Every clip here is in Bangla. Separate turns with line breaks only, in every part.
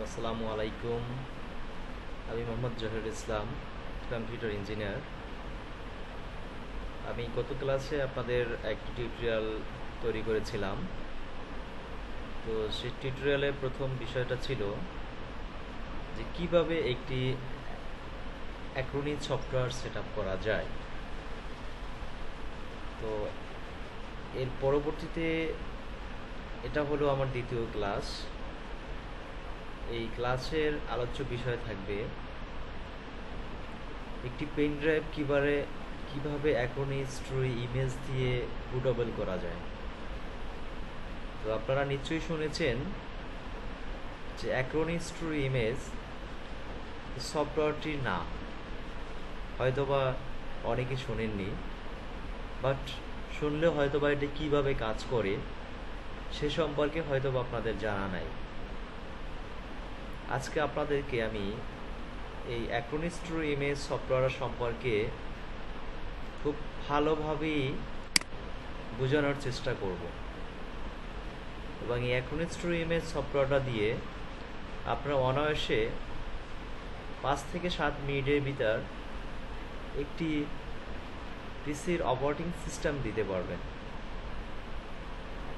আসসালামু আলাইকুম। আমি মোহাম্মদ জহিরুল ইসলাম, কম্পিউটার ইঞ্জিনিয়ার। আমি গত ক্লাসে আপনাদের একটি টিউটোরিয়াল তৈরি করেছিলাম। তো সেই টিউটোরিয়ালের প্রথম বিষয়টা ছিল যে কিভাবে একটি অ্যাক্রোনিম সফটওয়্যার সেট আপ করা যায়। তো এর পরবর্তীতে এটা হলো আমার দ্বিতীয় ক্লাস। এই ক্লাসের আলোচ্য বিষয় থাকবে একটি পেন ড্রাইভ কিভাবে অ্যাক্রোনিম স্টোরি ইমেজ দিয়ে বুটেবল করা যায়। তো আপনারা নিশ্চয়ই শুনেছেন যে অ্যাক্রোনিম স্টোরি ইমেজ সফটওয়্যারটির নাম, হয়তোবা অনেকে শোনেননি, বাট শুনলেও হয়তোবা এটি কীভাবে কাজ করে সে সম্পর্কে হয়তোবা আপনাদের জানা নাই। আজকে আপনাদেরকে আমি এই অ্যাক্রোনিম স্টোরি ইমেজ সফটওয়্যার সম্পর্কে খুব ভালোভাবেই বোঝানোর চেষ্টা করব এবং এই অ্যাক্রোনিম স্টোরি ইমেজ সফটওয়্যারটা দিয়ে আপনারা অনায়াসে 5 থেকে 7 মিনিটের ভিতর একটি পিসির অপারেটিং সিস্টেম দিতে পারবেন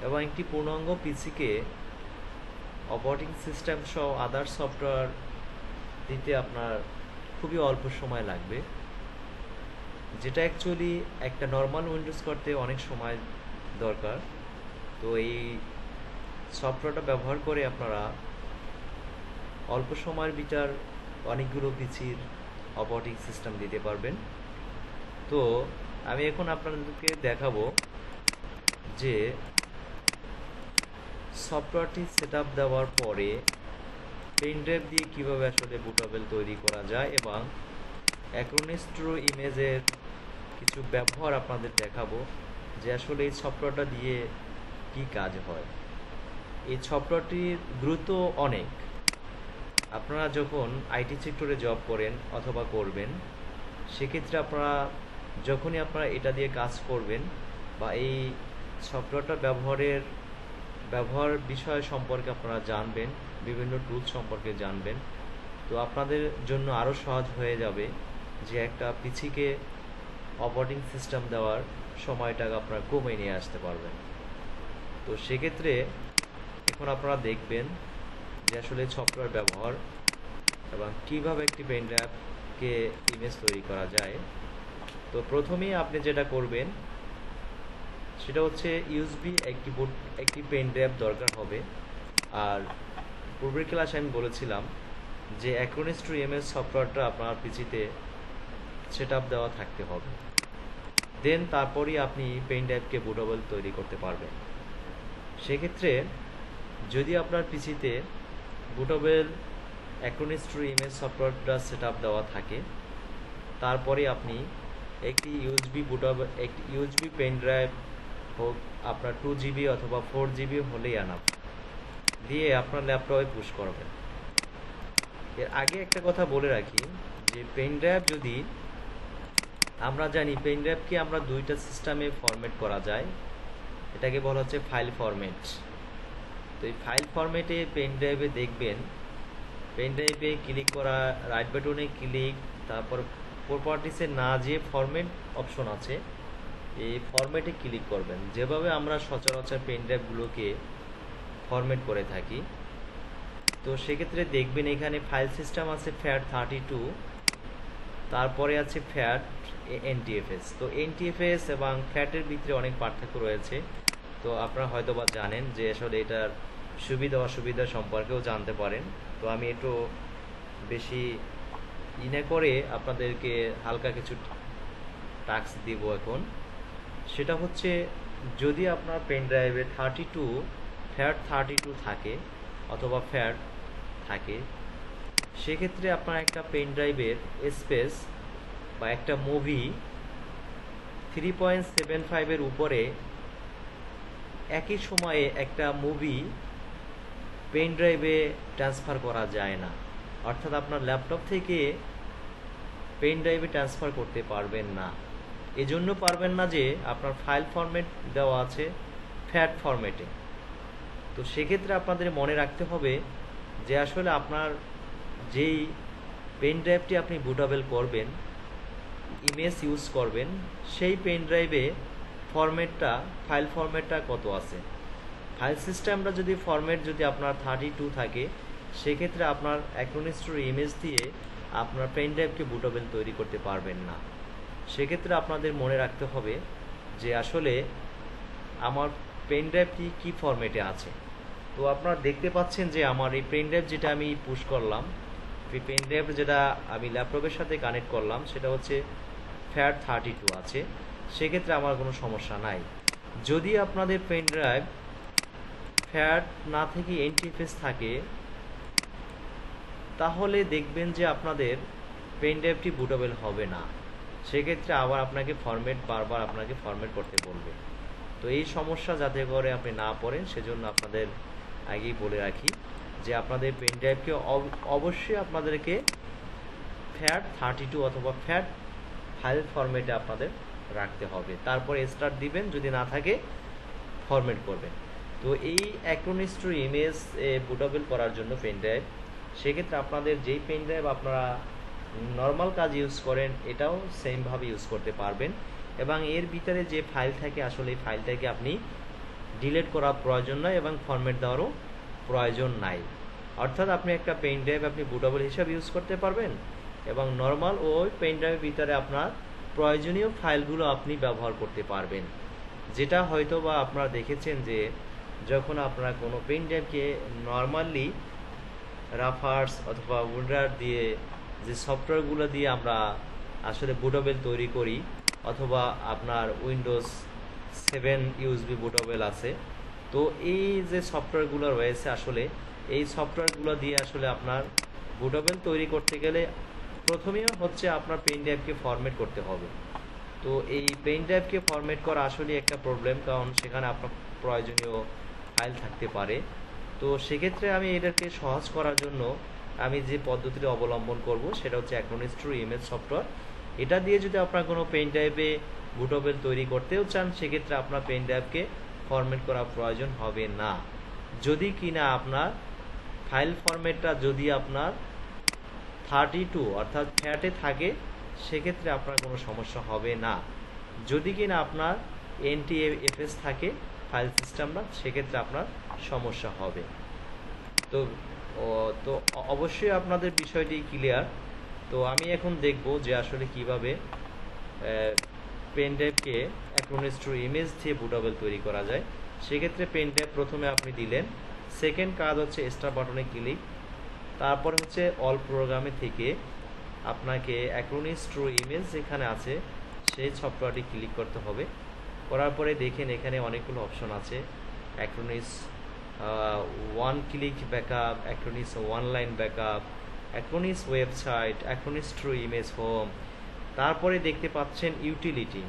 এবং একটি পূর্ণাঙ্গ পিসিকে অপারেটিং সিস্টেম সহ আদার সফটওয়্যার দিতে আপনার খুবই অল্প সময় লাগবে, যেটা অ্যাকচুয়ালি একটা নর্মাল উইন্ডোজ করতে অনেক সময় দরকার। তো এই সফটওয়্যারটা ব্যবহার করে আপনারা অল্প সময়ের ভিতর অনেকগুলো পিসির অপারেটিং সিস্টেম দিতে পারবেন। তো আমি এখন আপনাদেরকে দেখাবো যে সফটওয়্যারটি সেট আপ দেওয়ার পরে পেন ড্রাইভ দিয়ে কীভাবে আসলে বুটেবল তৈরি করা যায় এবং অ্যাক্রোনিম স্টোরি ইমেজের কিছু ব্যবহার আপনাদের দেখাবো যে আসলে এই সফটওয়্যারটা দিয়ে কি কাজ হয়। এই সফটওয়্যারটির গুরুত্ব অনেক। আপনারা যখন আইটি সেক্টরে জব করেন অথবা করবেন, সেক্ষেত্রে যখনই আপনারা এটা দিয়ে কাজ করবেন বা এই সফটওয়্যারটা ব্যবহার বিষয় সম্পর্কে আপনারা জানবেন, বিভিন্ন টুল সম্পর্কে জানবেন, তো আপনাদের জন্য আরও সহজ হয়ে যাবে যে একটা পিসিকে অপারেটিং সিস্টেম দেওয়ার সময়টাকে আপনারা কমিয়ে নিয়ে আসতে পারবেন। তো সেক্ষেত্রে এখন আপনারা দেখবেন যে আসলে সফটওয়্যার ব্যবহার এবং কীভাবে একটি পেন ড্রাইভকে ইমেজ তৈরি করা যায়। তো প্রথমেই আপনি যেটা করবেন সেটা হচ্ছে ইউএসবি একটি পেন ড্রাইভ দরকার হবে। আর পূর্বের ক্লাসে আমি বলেছিলাম যে অ্যাক্রোনিম স্টোরি ইমেজ সফটওয়্যারটা আপনার পিসিতে সেট আপ দেওয়া থাকতে হবে, দেন তারপরই আপনি পেন ড্রাইভকে বুটেবল তৈরি করতে পারবেন। সেক্ষেত্রে যদি আপনার পিসিতে বুটেবল অ্যাক্রোনিম স্টোরি ইমেজ সফটওয়্যারটা সেট আপ দেওয়া থাকে, তারপরে আপনি একটি ইউএসবি পেন ড্রাইভ হোক, আপনার 2 GB অথবা 4 GB হলেই আনাপ দিয়ে আপনার ল্যাপটপে পুশ করবেন। এর আগে একটা কথা বলে রাখি যে পেন ড্রাইভ যদি আমরা জানি পেন ড্রাইভকে আমরা দুইটা সিস্টেমে ফরম্যাট করা যায়, এটাকে বলা হচ্ছে ফাইল ফরম্যাট। তো এই ফাইল ফরম্যাটে পেন ড্রাইভে দেখবেন, পেন ড্রাইভে ক্লিক করা, রাইট বাটনে ক্লিক, তারপর প্রপার্টিসে না যে ফরম্যাট অপশন আছে এই ফরম্যাটে ক্লিক করবেন, যেভাবে আমরা সচরাচর পেন ড্রাইভগুলোকে ফরম্যাট করে থাকি। তো সেক্ষেত্রে দেখবেন এখানে ফাইল সিস্টেম আছে FAT32, তারপরে আছে FAT NTFS। তো NTFS এবং FAT-এর ভিতরে অনেক পার্থক্য রয়েছে। তো আপনারা হয়তো বা জানেন যে আসলে এটার সুবিধা অসুবিধা সম্পর্কেও জানতে পারেন। তো আমি একটু বেশি করে আপনাদেরকে হালকা কিছু টাস্ক দিব এখন। সেটা হচ্ছে যদি আপনার পেন ড্রাইভে FAT32 থাকে অথবা FAT থাকে, সেক্ষেত্রে আপনার একটা পেন ড্রাইভের স্পেস বা একটা মুভি 3.75 উপরে একই সময়ে একটা মুভি পেন ড্রাইভে ট্রান্সফার করা যায় না। অর্থাৎ আপনার ল্যাপটপ থেকে পেন ড্রাইভে ট্রান্সফার করতে পারবেন না। এজন্য পারবেন না যে আপনার ফাইল ফরম্যাট দেওয়া আছে FAT ফরম্যাটে। তো সেক্ষেত্রে আপনাদের মনে রাখতে হবে যে আসলে আপনার যেই পেন ড্রাইভটি আপনি বুটেবল করবেন, ইমেজ ইউজ করবেন, সেই পেন ড্রাইভে ফাইল ফরম্যাটটা কত আছে। ফাইল সিস্টেমটা যদি ফরম্যাট যদি আপনার 32 থাকে, সেক্ষেত্রে আপনার অ্যাক্রোনিস্টোর ইমেজ দিয়ে আপনার পেন ড্রাইভকে বুটেবল তৈরি করতে পারবেন না। সেক্ষেত্রে আপনাদের মনে রাখতে হবে যে আসলে আমার পেন ড্রাইভটি কী ফরম্যাটে আছে। তো আপনারা দেখতে পাচ্ছেন যে আমার এই পেন ড্রাইভ যেটা আমি পুশ করলাম, এই পেন ড্রাইভ যেটা আমি ল্যাপটপের সাথে কানেক্ট করলাম, সেটা হচ্ছে FAT32 আছে। সেক্ষেত্রে আমার কোনো সমস্যা নাই। যদি আপনাদের পেন ড্রাইভ ফ্যাট না থেকে NTFS থাকে, তাহলে দেখবেন যে আপনাদের পেন ড্রাইভটি বুটেবল হবে না। সেক্ষেত্রে আবার আপনাকে বারবার আপনাকে ফরম্যাট করতে বলবে। তো এই সমস্যা যাতে করে আপনি না পড়েন, সেজন্য আপনাদের আগেই বলে রাখি যে আপনাদের পেন ড্রাইভকে অবশ্যই আপনাদেরকে FAT32 অথবা ফ্যাট ফাইল ফরম্যাটে আপনাদের রাখতে হবে। তারপরে স্টার্ট দিবেন, যদি না থাকে ফরম্যাট করবেন। তো এই অ্যাক্রোনিস্টোর ইমেজ বুটেবল করার জন্য পেন ড্রাইভ, সেক্ষেত্রে আপনাদের যেই পেন ড্রাইভ আপনারা নর্মাল কাজ ইউজ করেন, এটাও সেমভাবে ইউজ করতে পারবেন। এবং এর ভিতরে যে ফাইল থাকে, আসলে এই ফাইলটাকে আপনি ডিলিট করার প্রয়োজন নয় এবং ফরম্যাট দেওয়ারও প্রয়োজন নাই। অর্থাৎ আপনি একটা পেন ড্রাইভ আপনি বুটেবল হিসাবে ইউজ করতে পারবেন এবং নর্মাল ওই পেন ড্রাইভের ভিতরে আপনার প্রয়োজনীয় ফাইলগুলো আপনি ব্যবহার করতে পারবেন। যেটা হয়তো বা আপনারা দেখেছেন যে যখন আপনারা কোনো পেন ড্রাইভকে নর্মালি রাফার্স অথবা উইন্ডার দিয়ে যে সফটওয়্যারগুলো দিয়ে আমরা আসলে বুটেবল তৈরি করি, অথবা আপনার উইন্ডোজ 7 ইউএসবি বুটেবল আছে। তো এই যে সফটওয়্যারগুলো রয়েছে, আসলে এই সফটওয়্যারগুলো দিয়ে আসলে আপনার বুটেবল তৈরি করতে গেলে প্রথমেই হচ্ছে আপনার পেন ড্রাইভকে ফরম্যাট করতে হবে। তো এই পেন ড্রাইভকে ফরম্যাট করা আসলে একটা প্রবলেম, কারণ সেখানে আপনার প্রয়োজনীয় ফাইল থাকতে পারে। তো সেক্ষেত্রে আমি এটাকে সহজ করার জন্য আমি যে পদ্ধতিটা অবলম্বন করব, সেটা হচ্ছে অ্যাক্রোনিস্টোর ইমেজ সফটওয়্যার। এটা দিয়ে যদি আপনার কোনো পেন ড্রাইভে বুটেবল তৈরি করতেও চান, সেক্ষেত্রে আপনার পেন ড্রাইভকে ফরম্যাট করার প্রয়োজন হবে না। যদি কিনা আপনার ফাইল ফরম্যাটটা যদি আপনার 32 অর্থাৎ ফ্যাটে থাকে, সেক্ষেত্রে আপনার কোনো সমস্যা হবে না। যদি কিনা আপনার NTFS থাকে ফাইল সিস্টেমটা, সেক্ষেত্রে আপনার সমস্যা হবে। তো তো অবশ্যই আপনাদের বিষয়টি ক্লিয়ার। তো আমি এখন দেখব যে আসলে কিভাবে পেন ড্রাইভকে অ্যাক্রোনিস্টোর ইমেজ দিয়ে বুটেবল তৈরি করা যায়। সেক্ষেত্রে পেন ড্রাইভ প্রথমে আপনি দিলেন, সেকেন্ড কাজ হচ্ছে স্টার্ট বাটনে ক্লিক, তারপরে হচ্ছে অল প্রোগ্রামে থেকে আপনাকে অ্যাক্রোনিস্টোর ইমেজ যেখানে আছে সেই সফটওয়্যারটি ক্লিক করতে হবে। করার পরে দেখেন এখানে অনেকগুলো অপশন আছে, Acronis one click backup, Acronis one line backup, Acronis website, Acronis True Image Home. তারপরে দেখতে পাচ্ছেন ইউটিলিটি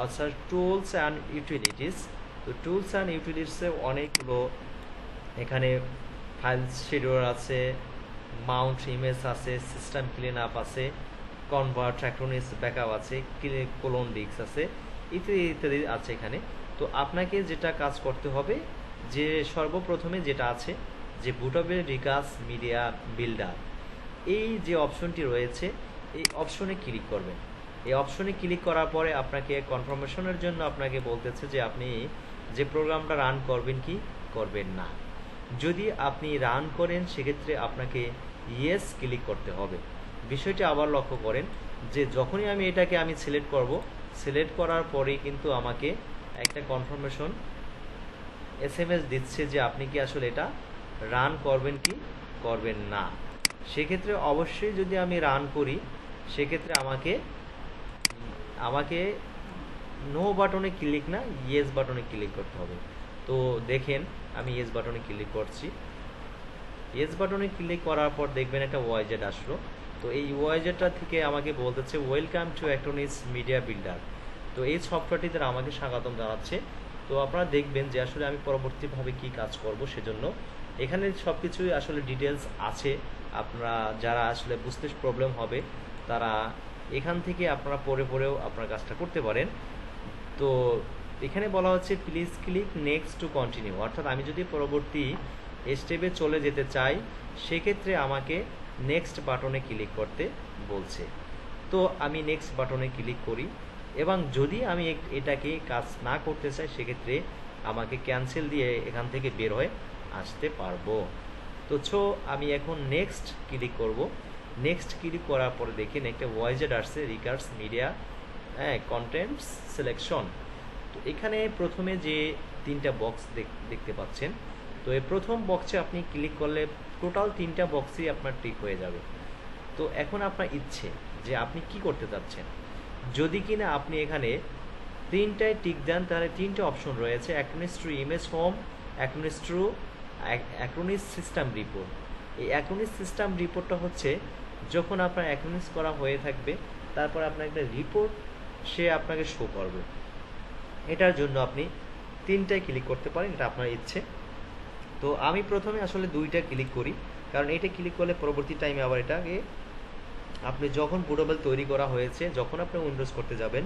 অর্থাৎ টুলস অ্যান্ড ইউটিলিটিস। তো টুলস অ্যান্ড ইউটিলিটিসে অনেকগুলো এখানে ফাইল শিডিউলার আছে, মাউন্ট ইমেজ আছে, সিস্টেম ক্লিন আপ আছে, কনভার্ট, অ্যাক্রোনিস ব্যাকআপ আছে, কোলন ডিস্ক আছে, ইত্যাদি ইত্যাদি আছে এখানে। তো আপনাকে যেটা কাজ করতে হবে, যে সর্বপ্রথমে যেটা আছে যে বুটেবল রিকাস মিডিয়া বিল্ডার, এই যে অপশনটি রয়েছে, এই অপশনে ক্লিক করবেন। এই অপশনে ক্লিক করার পরে আপনাকে কনফার্মেশনের জন্য আপনাকে বলতেছে যে আপনি যে প্রোগ্রামটা রান করবেন কি করবেন না। যদি আপনি রান করেন, সেক্ষেত্রে আপনাকে ইয়েস ক্লিক করতে হবে। বিষয়টি আবার লক্ষ্য করেন যে যখনই আমি এটাকে সিলেক্ট করব, সিলেক্ট করার পরেই কিন্তু আমাকে একটা কনফার্মেশন SMS দিচ্ছে যে আপনি কি আসলে এটা রান করবেন কি করবেন না। সেক্ষেত্রে অবশ্যই যদি আমি রান করি, সেক্ষেত্রে আমাকে নো বাটনে ক্লিক না, ইয়েস বাটনে ক্লিক করতে হবে। তো দেখেন আমি ইয়েস বাটনে ক্লিক করছি। ইয়েস বাটনে ক্লিক করার পর দেখবেন একটা ওয়াইজেট আসলো। তো এই ওয়াইজেটটা থেকে আমাকে বলতেছে ওয়েলকাম টু অ্যাক্রোনিস মিডিয়া বিল্ডার। তো এই সফটওয়্যারটিতে আমাকে স্বাগতম জানাচ্ছে। তো আপনারা দেখবেন যে আসলে আমি পরবর্তীভাবে কি কাজ করব, সেজন্য এখানে সব কিছুই আসলে ডিটেলস আছে। আপনারা যারা আসলে বুঝতে প্রবলেম হবে, তারা এখান থেকে আপনারা পড়েও আপনার কাজটা করতে পারেন। তো এখানে বলা হচ্ছে please click next to continue, অর্থাৎ আমি যদি পরবর্তী স্টেপে চলে যেতে চাই, সেক্ষেত্রে আমাকে নেক্সট বাটনে ক্লিক করতে বলছে। তো আমি নেক্সট বাটনে ক্লিক করি, এবং যদি আমি এটাকে কাজ না করতে চাই সেক্ষেত্রে আমাকে ক্যান্সেল দিয়ে এখান থেকে বের হয়ে আসতে পারবো। তো আমি এখন নেক্সট ক্লিক করব। নেক্সট ক্লিক করার পরে দেখেন একটা ওয়াইজেড আসছে, রিকার্স মিডিয়া কন্টেন্টস সিলেকশন। তো এখানে প্রথমে যে 3টা বক্স দেখতে পাচ্ছেন, তো এই প্রথম বক্সে আপনি ক্লিক করলে টোটাল 3টা বক্সই আপনার টিক হয়ে যাবে। তো এখন আপনার ইচ্ছে যে আপনি কি করতে চাচ্ছেন। যদি কিনা আপনি এখানে 3টায় টিক দেন, তাহলে 3টে অপশন রয়েছে, Acronis True Image Home, Acronis system report. এই অ্যাকনোনিস সিস্টেম রিপোর্টটা হচ্ছে যখন আপনার অ্যাকনোনিস করা হয়ে থাকবে, তারপর আপনার একটা রিপোর্ট সে আপনাকে শো করবে। এটার জন্য আপনি 3টায় ক্লিক করতে পারেন, এটা আপনার ইচ্ছে। তো আমি প্রথমে আসলে 2টা ক্লিক করি, কারণ এটা ক্লিক করলে পরবর্তী টাইমে আবার এটাকে আপনি যখন বুটেবল তৈরি করা হয়েছে, যখন আপনি উইন্ডোজ করতে যাবেন,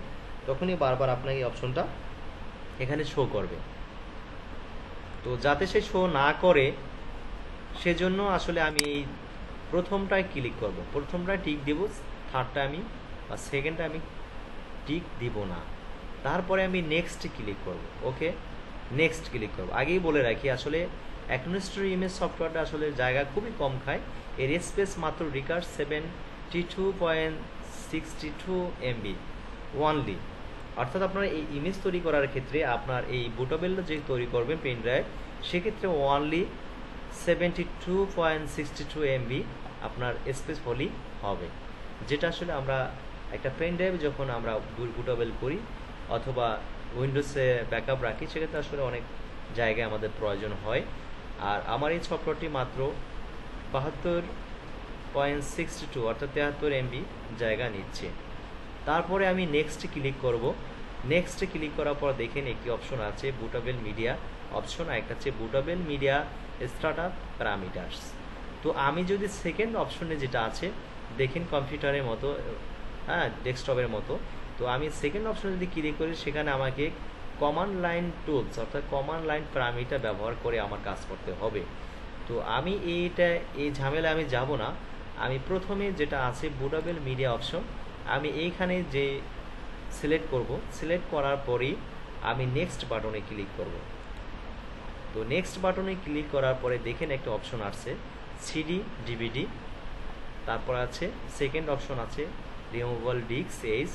তখনই বারবার আপনাকে এই অপশনটা এখানে শো করবে। তো যাতে সে শো না করে সেজন্য আসলে আমি এই প্রথমটায় ক্লিক করব, প্রথমটায় টিক দিব, থার্ডটা আমি বা সেকেন্ডটা আমি টিক দিব না। তারপরে আমি নেক্সট ক্লিক করব। ওকে, নেক্সট ক্লিক করব। আগেই বলে রাখি আসলে অ্যাকনোনিস টু ইমেজ সফটওয়্যারটা আসলে জায়গা খুবই কম খায়, এর স্পেস মাত্র রিকার্স 72.62 MB ওয়ানলি। অর্থাৎ আপনার এই ইমেজ তৈরি করার ক্ষেত্রে আপনার এই বুটেবলটা যে তৈরি করবেন পেন ড্রাইভ, সেক্ষেত্রে ওয়ানলি 72.62 MB আপনার স্পেস হলেই হবে। যেটা আসলে আমরা একটা পেন ড্রাইভ যখন আমরা বুটেবল করি অথবা উইন্ডোজে ব্যাকআপ রাখি, সেক্ষেত্রে আসলে অনেক জায়গায় আমাদের প্রয়োজন হয়। আর আমার এই সফটওয়্যারটি মাত্র 72.62 অর্থাৎ 73 MB জায়গা নিচ্ছে। তারপরে আমি নেক্সট ক্লিক করব। নেক্সট ক্লিক করার পর দেখেন একটি অপশন আছে বুটেবল মিডিয়া অপশন, আর একটা হচ্ছে বুটেবল মিডিয়া স্টার্টআপ প্যারামিটার্স। তো আমি যদি সেকেন্ড অপশনে যেটা আছে দেখেন কম্পিউটারের মতো, ডেস্কটপের মতো, তো আমি সেকেন্ড অপশনে যদি ক্লিক করি সেখানে আমাকে কমান্ড লাইন টুলস অর্থাৎ কমান্ড লাইন প্যারামিটার ব্যবহার করে আমার কাজ করতে হবে। তো আমি এই ঝামেলা আমি যাব না। আমি প্রথমে যেটা আছে বুটেবল মিডিয়া অপশন, আমি এইখানে যে সিলেক্ট করব, সিলেক্ট করার পরেই আমি নেক্সট বাটনে ক্লিক করব। তো নেক্সট বাটনে ক্লিক করার পরে দেখেন একটা অপশন আসছে সিডি ডিভিডি, তারপর আছে সেকেন্ড অপশন আছে রিমুভেবল ডিস্ক এজ,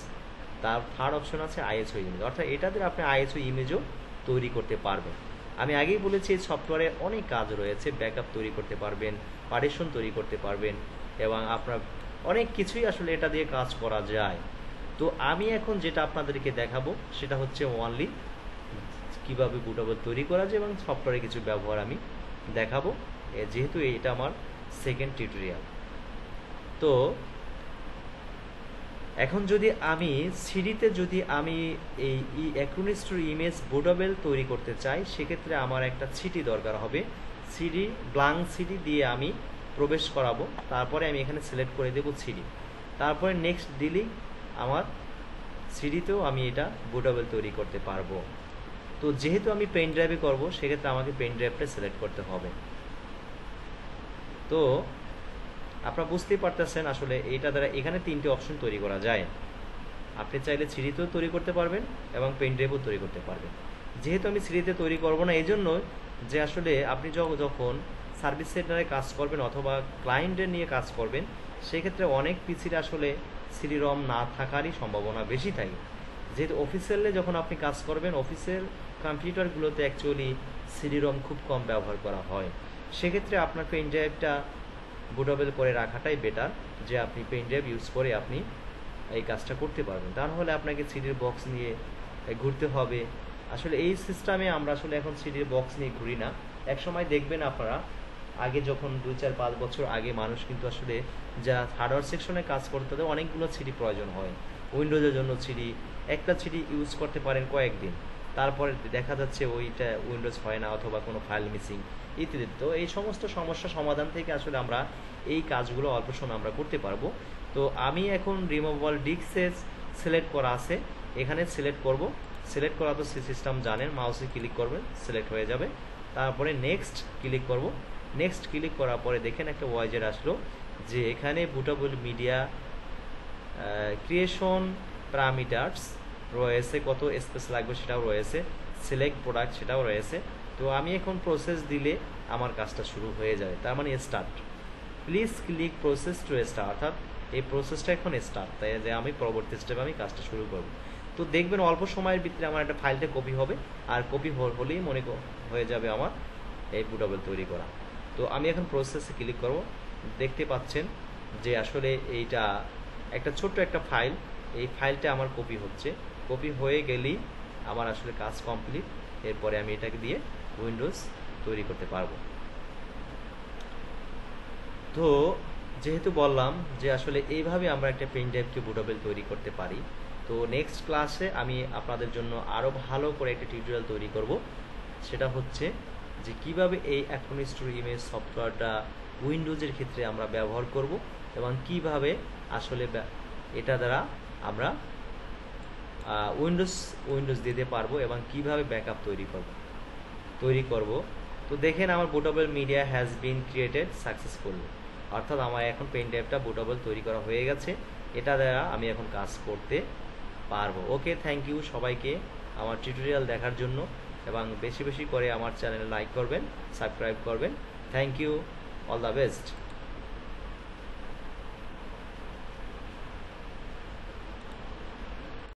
তার থার্ড অপশন আছে আইএসও ইমেজ। অর্থাৎ এটাতে আপনি আইএসও ইমেজও তৈরি করতে পারবেন। আমি আগেই বলেছি এই সফটওয়্যারে অনেক কাজ রয়েছে, ব্যাকআপ তৈরি করতে পারবেন, পার্টিশন তৈরি করতে পারবেন, এবং আপনার অনেক কিছুই আসলে এটা দিয়ে কাজ করা যায়। তো আমি এখন যেটা আপনাদেরকে দেখাবো সেটা হচ্ছে ওনলি কীভাবে বুটেবল তৈরি করা যায় এবং সফটওয়্যারের কিছু ব্যবহার আমি দেখাবো, যেহেতু এটা আমার সেকেন্ড টিউটোরিয়াল। তো এখন যদি আমি সিডিতে যদি আমি এই অ্যাক্রোনিস টু ইমেজ বুটেবল তৈরি করতে চাই, সেক্ষেত্রে আমার একটা সিডি দরকার হবে। সিডি ব্ল্যাঙ্ক সিডি দিয়ে আমি প্রবেশ করাবো, তারপরে আমি এখানে সিলেক্ট করে দেবো সিডি, তারপরে নেক্সট দিলেই আমার সিডিতেও আমি এটা বুটেবল তৈরি করতে পারবো। তো যেহেতু আমি পেন ড্রাইভে করবো, সেক্ষেত্রে আমাকে পেন ড্রাইভটা সিলেক্ট করতে হবে। তো আপনারা বুঝতেই পারতেছেন আসলে এইটা দ্বারা এখানে 3টে অপশন তৈরি করা যায়। আপনি চাইলে সিডিতেও তৈরি করতে পারবেন এবং পেন ড্রাইভও তৈরি করতে পারবেন। যেহেতু আমি সিডিতে তৈরি করব না, এই জন্য যে আসলে আপনি যখন সার্ভিস সেন্টারে কাজ করবেন অথবা ক্লায়েন্টের নিয়ে কাজ করবেন, সেক্ষেত্রে অনেক পিসির আসলে সিডি রম না থাকারই সম্ভাবনা বেশি থাকে। যেহেতু অফিসিয়ালে যখন আপনি কাজ করবেন, অফিসিয়াল কম্পিউটারগুলোতে অ্যাকচুয়ালি সিডি রম খুব কম ব্যবহার করা হয়। সেক্ষেত্রে আপনার পেন ড্রাইভটা বুটেবল করে রাখাটাই বেটার, যে আপনি পেন ড্রাইভ ইউজ করে আপনি এই কাজটা করতে পারবেন। তা নাহলে আপনাকে সিডির বক্স নিয়ে ঘুরতে হবে। আসলে এই সিস্টেমে আমরা আসলে এখন সিডির বক্স নিয়ে ঘুরি না। একসময় দেখবেন আপনারা আগে যখন 2-4-5 বছর আগে মানুষ কিন্তু আসলে যা হার্ডওয়্যার সেকশনে কাজ করতে তাদের অনেকগুলো সিডি প্রয়োজন হয়। উইন্ডোজের জন্য সিডি, একটা সিডি ইউজ করতে পারেন কয়েকদিন, তারপরে দেখা যাচ্ছে ওইটা উইন্ডোজ হয় না অথবা কোনো ফাইল মিসিং ইত্যাদি। তো এই সমস্ত সমস্যা সমাধান থেকে আসলে আমরা এই কাজগুলো অল্প সময় আমরা করতে পারবো। তো আমি এখন রিমুভেবল ডিস্ক সিলেক্ট করা আছে, এখানে সিলেক্ট করব। সিলেক্ট করা তো সিস্টেম জানেন, মাউসে ক্লিক করবেন, সিলেক্ট হয়ে যাবে। তারপরে নেক্সট ক্লিক করব। নেক্সট ক্লিক করার পরে দেখেন একটা ওয়াইজের আসলো যে এখানে বুটেবল মিডিয়া ক্রিয়েশন প্যারামিটারস রয়েছে, কত স্পেস লাগবে সেটাও রয়েছে, সিলেক্ট প্রোডাক্ট সেটাও রয়েছে। তো আমি এখন প্রসেস দিলে আমার কাজটা শুরু হয়ে যাবে, তার মানে start. Please click process to start, অর্থাৎ এই প্রসেসটা এখন স্টার্ট, তাই যে আমি পরবর্তী স্টেপে আমি কাজটা শুরু করব। তো দেখবেন অল্প সময়ের ভিতরে আমার একটা ফাইলটা কপি হবে, আর কপি হলেই হয়ে যাবে আমার এই বুটেবল তৈরি করা। তো আমি এখন প্রসেসে ক্লিক করব। দেখতে পাচ্ছেন যে আসলে এইটা একটা ছোট্ট একটা ফাইল, এই ফাইলটা আমার কপি হচ্ছে, কপি হয়ে গেলেই আমার আসলে কাজ কমপ্লিট। এরপরে আমি এটাকে দিয়ে উইন্ডোজ তৈরি করতে পারবো। তো যেহেতু বললাম যে আসলে এইভাবে আমরা একটা পেন ড্রাইভকে বুটেবল তৈরি করতে পারি, তো নেক্সট ক্লাসে আমি আপনাদের জন্য আরও ভালো করে একটা টিউটোরিয়াল তৈরি করব। সেটা হচ্ছে যে কিভাবে এই অ্যাক্রোনিস্টোর ইমেজ সফটওয়্যারটা উইন্ডোজের ক্ষেত্রে আমরা ব্যবহার করব এবং কিভাবে আসলে এটা দ্বারা আমরা উইন্ডোজ দিতে পারবো এবং কিভাবে ব্যাকআপ তৈরি করব। তো দেখেন আমার bootable media has been created successfully, অর্থাৎ আমার এখন পেন ড্রাইভটা বুটেবল তৈরি করা হয়ে গেছে, এটা দ্বারা আমি এখন কাজ করতে পারবো। ওকে, থ্যাংক ইউ সবাইকে আমার টিউটোরিয়াল দেখার জন্য, এবং বেশি বেশি করে আমার চ্যানেলে লাইক করবেন, সাবস্ক্রাইব করবেন। Thank you, all the best.